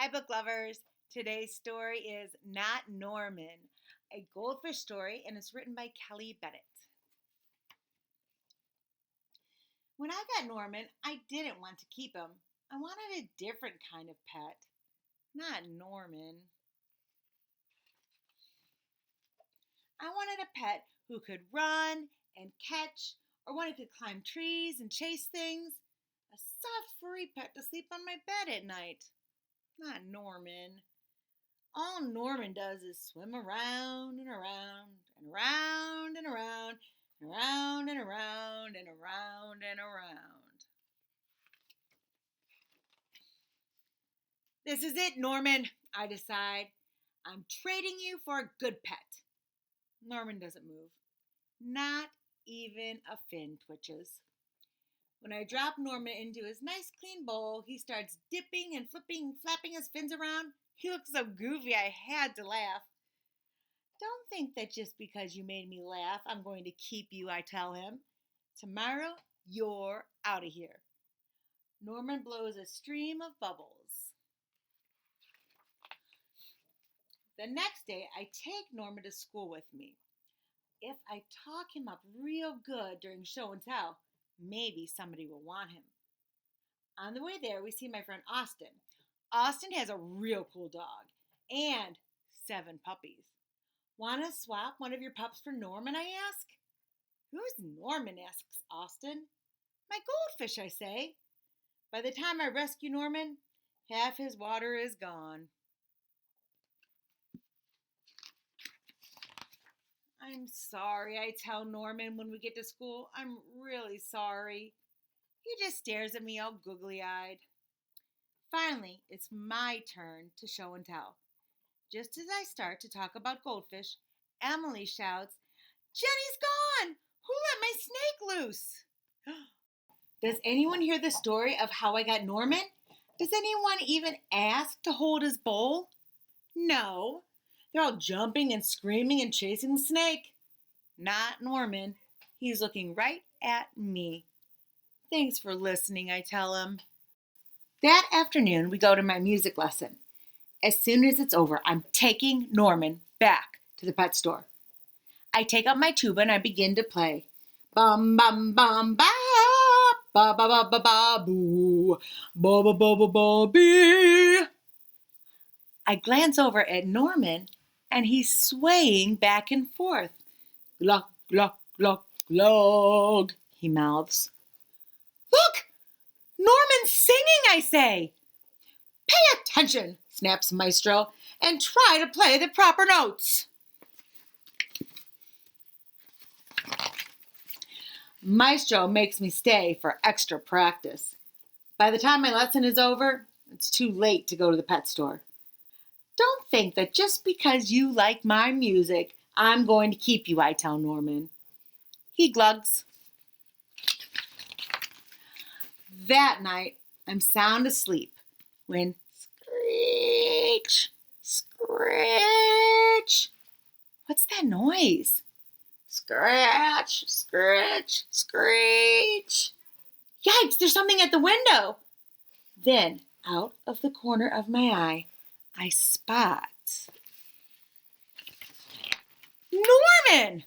Hi, book lovers. Today's story is Not Norman, a goldfish story, and it's written by Kelly Bennett. When I got Norman, I didn't want to keep him. I wanted a different kind of pet. Not Norman. I wanted a pet who could run and catch, or one who could climb trees and chase things. A soft, furry pet to sleep on my bed at night. Not Norman. All Norman does is swim around and around and around and around and around and around and around and around. This is it, Norman, I decide. I'm trading you for a good pet. Norman doesn't move. Not even a fin twitches. When I drop Norman into his nice clean bowl, he starts dipping and flipping, flapping his fins around. He looks so goofy I had to laugh. Don't think that just because you made me laugh, I'm going to keep you, I tell him. Tomorrow, you're out of here. Norman blows a stream of bubbles. The next day, I take Norman to school with me. If I talk him up real good during show and tell, maybe somebody will want him. On the way there, we see my friend Austin. Austin has a real cool dog and 7 puppies. Want to swap one of your pups for Norman, I ask? Who's Norman, asks Austin. My goldfish, I say. By the time I rescue Norman, half his water is gone. I'm sorry, I tell Norman when we get to school. I'm really sorry. He just stares at me all googly-eyed. Finally, it's my turn to show and tell. Just as I start to talk about goldfish, Emily shouts, Jenny's gone! Who let my snake loose? Does anyone hear the story of how I got Norman? Does anyone even ask to hold his bowl? No. They're all jumping and screaming and chasing the snake. Not Norman. He's looking right at me. Thanks for listening, I tell him. That afternoon, we go to my music lesson. As soon as it's over, I'm taking Norman back to the pet store. I take out my tuba and I begin to play. Bum bum bum ba ba ba ba ba ba boo ba ba ba ba ba bee. I glance over at Norman and he's swaying back and forth. Glug glug glug glug, he mouths. Look! Norman's singing, I say. Pay attention, snaps Maestro, and try to play the proper notes. Maestro makes me stay for extra practice. By the time my lesson is over, it's too late to go to the pet store. Don't think that just because you like my music, I'm going to keep you, I tell Norman. He glugs. That night, I'm sound asleep when screech, screech. What's that noise? Scratch, scratch, screech. Yikes, there's something at the window. Then, out of the corner of my eye, I spot Norman!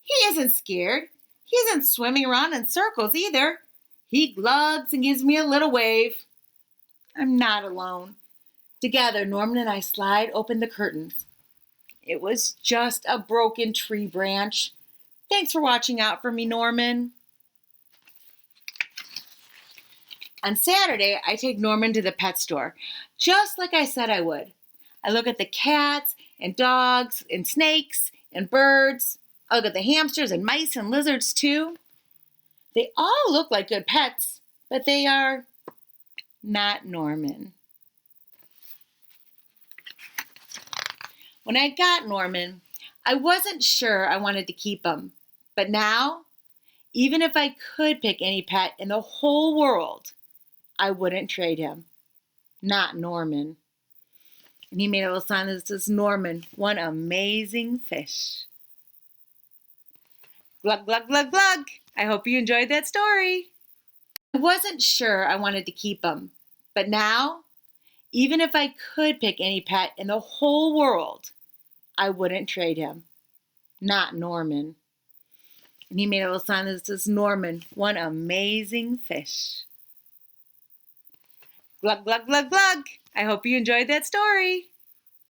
He isn't scared. He isn't swimming around in circles either. He glugs and gives me a little wave. I'm not alone. Together, Norman and I slide open the curtains. It was just a broken tree branch. Thanks for watching out for me, Norman. On Saturday, I take Norman to the pet store, just like I said I would. I look at the cats and dogs and snakes and birds. I look at the hamsters and mice and lizards too. They all look like good pets, but they are not Norman. When I got Norman, I wasn't sure I wanted to keep him. But now, even if I could pick any pet in the whole world, I wouldn't trade him. Not Norman. And he made a little sign that says, Norman, one amazing fish. Glug, glug, glug, glug. I hope you enjoyed that story. I wasn't sure I wanted to keep him. But now, Even if I could pick any pet in the whole world, I wouldn't trade him. Not Norman. And he made a little sign that says, Norman, one amazing fish. Glug, glug, glug, glug. I hope you enjoyed that story.